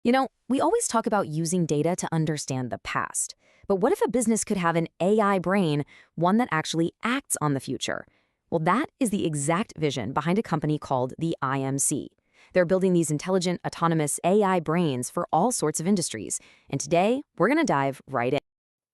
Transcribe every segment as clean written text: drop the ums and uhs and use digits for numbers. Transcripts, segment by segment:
We always talk about using data to understand the past. But what if a business could have an AI brain, one that actually acts on the future? Well, that is the exact vision behind a company called the IMC. They're building these intelligent, autonomous AI brains for all sorts of industries. And today, we're going to dive right in.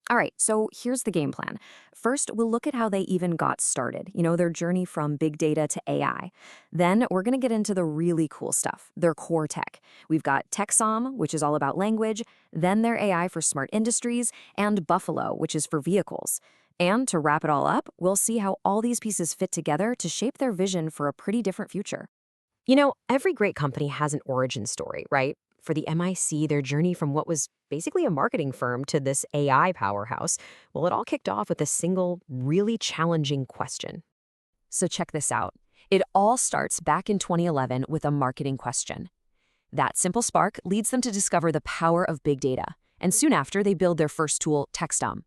All right, so here's the game plan. First, we'll look at how they even got started, their journey from big data to AI. Then we're going to get into the really cool stuff, their core tech. We've got Texom, which is all about language, then their AI for smart industries, and Buffalo, which is for vehicles. And to wrap it all up, we'll see how all these pieces fit together to shape their vision for a pretty different future. Every great company has an origin story, right? For the MIC, their journey from what was basically a marketing firm to this AI powerhouse, well, it all kicked off with a single, really challenging question. So check this out. It all starts back in 2011 with a marketing question. That simple spark leads them to discover the power of big data, and soon after, they build their first tool, Textom.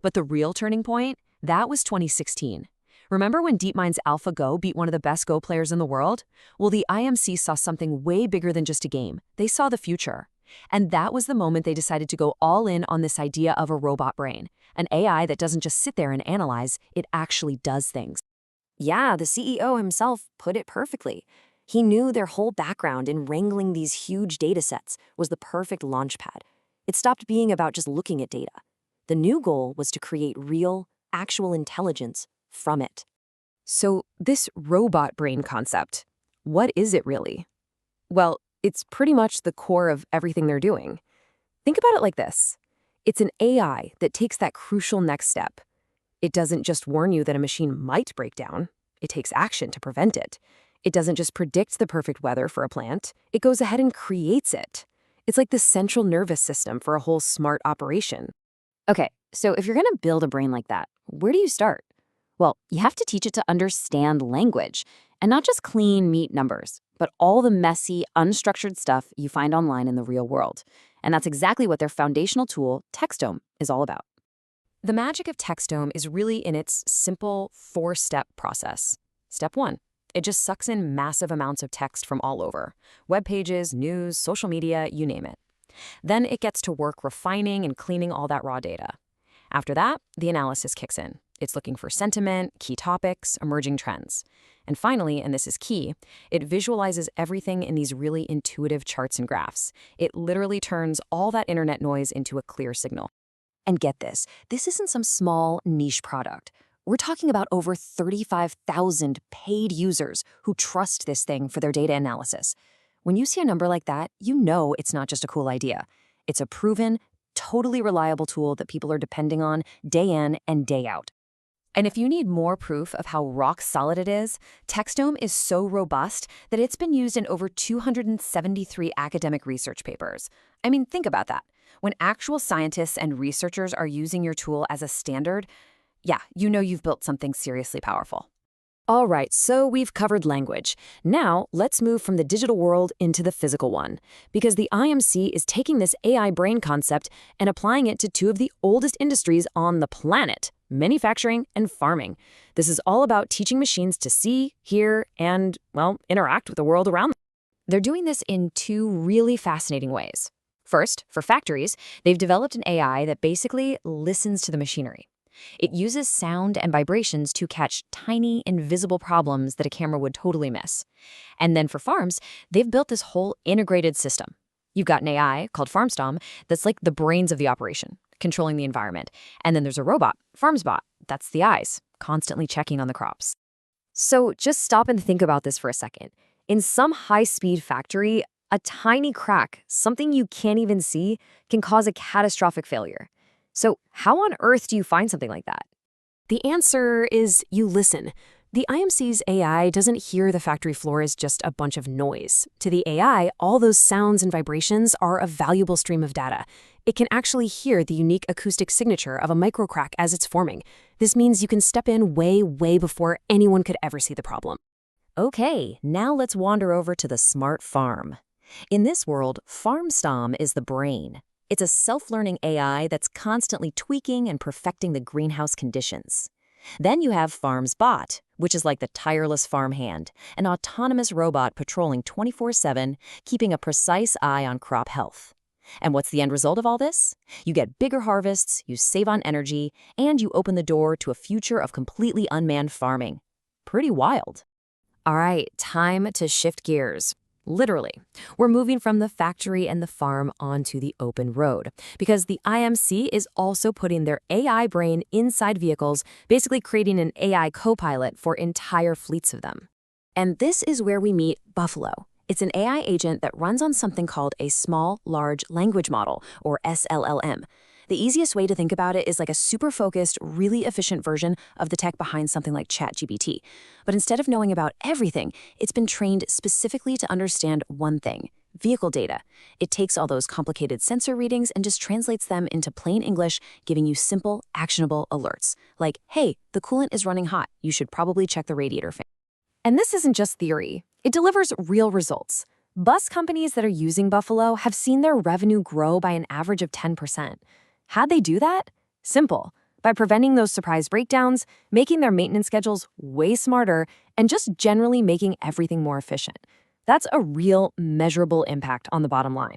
But the real turning point, that was 2016. Remember when DeepMind's AlphaGo beat one of the best Go players in the world? Well, the IMC saw something way bigger than just a game. They saw the future. And that was the moment they decided to go all in on this idea of a robot brain, an AI that doesn't just sit there and analyze, it actually does things. Yeah, the CEO himself put it perfectly. He knew their whole background in wrangling these huge data sets was the perfect launchpad. It stopped being about just looking at data. The new goal was to create real, actual intelligence from it. So this robot brain concept, what is it really? Well, it's pretty much the core of everything they're doing. Think about it like this. It's an AI that takes that crucial next step. It doesn't just warn you that a machine might break down. It takes action to prevent it. It doesn't just predict the perfect weather for a plant. It goes ahead and creates it. It's like the central nervous system for a whole smart operation. Okay, so if you're going to build a brain like that, where do you start? Well, you have to teach it to understand language, and not just clean, neat numbers, but all the messy, unstructured stuff you find online in the real world. And that's exactly what their foundational tool, Textome, is all about. The magic of Textome is really in its simple four-step process. Step 1, it just sucks in massive amounts of text from all over. Web pages, news, social media, you name it. Then it gets to work refining and cleaning all that raw data. After that, the analysis kicks in. It's looking for sentiment, key topics, emerging trends. And finally, and this is key, it visualizes everything in these really intuitive charts and graphs. It literally turns all that internet noise into a clear signal. And get this isn't some small niche product. We're talking about over 35,000 paid users who trust this thing for their data analysis. When you see a number like that, you know it's not just a cool idea. It's a proven, totally reliable tool that people are depending on day in and day out. And if you need more proof of how rock solid it is, Textome is so robust that it's been used in over 273 academic research papers. I mean, think about that. When actual scientists and researchers are using your tool as a standard, yeah, you know you've built something seriously powerful. All right, so we've covered language. Now, let's move from the digital world into the physical one, because the IMC is taking this AI brain concept and applying it to two of the oldest industries on the planet, manufacturing and farming. This is all about teaching machines to see, hear, and, well, interact with the world around them. They're doing this in two really fascinating ways. First, for factories, they've developed an AI that basically listens to the machinery. It uses sound and vibrations to catch tiny, invisible problems that a camera would totally miss. And then for farms, they've built this whole integrated system. You've got an AI called FarmStom that's like the brains of the operation, controlling the environment. And then there's a robot, FarmsBot, that's the eyes, constantly checking on the crops. So just stop and think about this for a second. In some high-speed factory, a tiny crack, something you can't even see, can cause a catastrophic failure. So how on earth do you find something like that? The answer is you listen. The IMC's AI doesn't hear the factory floor as just a bunch of noise. To the AI, all those sounds and vibrations are a valuable stream of data. It can actually hear the unique acoustic signature of a microcrack as it's forming. This means you can step in way, way before anyone could ever see the problem. Okay, now let's wander over to the smart farm. In this world, FarmStom is the brain. It's a self-learning AI that's constantly tweaking and perfecting the greenhouse conditions. Then you have Farm's Bot, which is like the tireless farmhand, an autonomous robot patrolling 24/7, keeping a precise eye on crop health. And what's the end result of all this? You get bigger harvests, you save on energy, and you open the door to a future of completely unmanned farming. Pretty wild. All right, time to shift gears. Literally, we're moving from the factory and the farm onto the open road because the IMC is also putting their AI brain inside vehicles, basically creating an AI co-pilot for entire fleets of them. And this is where we meet Buffalo. It's an AI agent that runs on something called a small large language model, or SLLM. The easiest way to think about it is like a super focused, really efficient version of the tech behind something like ChatGPT. But instead of knowing about everything, it's been trained specifically to understand one thing: vehicle data. It takes all those complicated sensor readings and just translates them into plain English, giving you simple, actionable alerts. Like, hey, the coolant is running hot. You should probably check the radiator fan. And this isn't just theory. It delivers real results. Bus companies that are using Buffalo have seen their revenue grow by an average of 10%. How'd they do that? Simple. By preventing those surprise breakdowns, making their maintenance schedules way smarter, and just generally making everything more efficient. That's a real, measurable impact on the bottom line.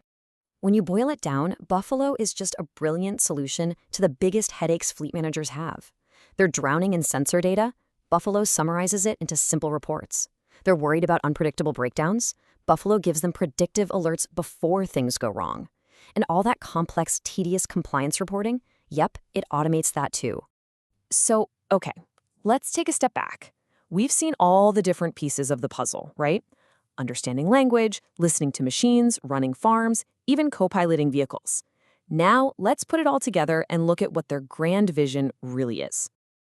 When you boil it down, Buffalo is just a brilliant solution to the biggest headaches fleet managers have. They're drowning in sensor data. Buffalo summarizes it into simple reports. They're worried about unpredictable breakdowns. Buffalo gives them predictive alerts before things go wrong. And all that complex, tedious compliance reporting, yep, it automates that too. So, okay, let's take a step back. We've seen all the different pieces of the puzzle, right? Understanding language, listening to machines, running farms, even co-piloting vehicles. Now, let's put it all together and look at what their grand vision really is.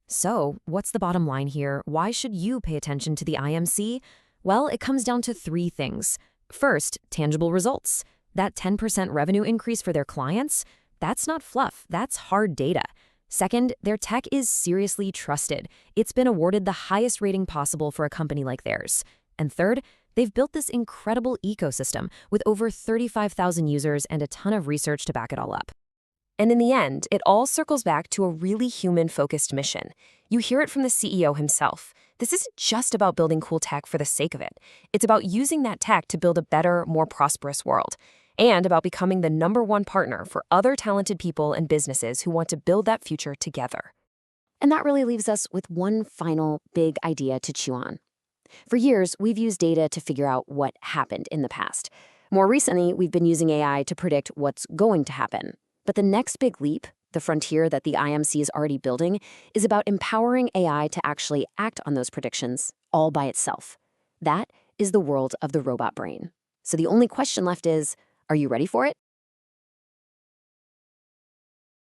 So, what's the bottom line here? Why should you pay attention to the IMC? Well, it comes down to three things. First, tangible results. That 10% revenue increase for their clients, that's not fluff, that's hard data. Second, their tech is seriously trusted. It's been awarded the highest rating possible for a company like theirs. And third, they've built this incredible ecosystem with over 35,000 users and a ton of research to back it all up. And in the end, it all circles back to a really human-focused mission. You hear it from the CEO himself. This isn't just about building cool tech for the sake of it. It's about using that tech to build a better, more prosperous world. And about becoming the #1 partner for other talented people and businesses who want to build that future together. And that really leaves us with one final big idea to chew on. For years, we've used data to figure out what happened in the past. More recently, we've been using AI to predict what's going to happen. But the next big leap, the frontier that the IMC is already building, is about empowering AI to actually act on those predictions all by itself. That is the world of the robot brain. So the only question left is, are you ready for it?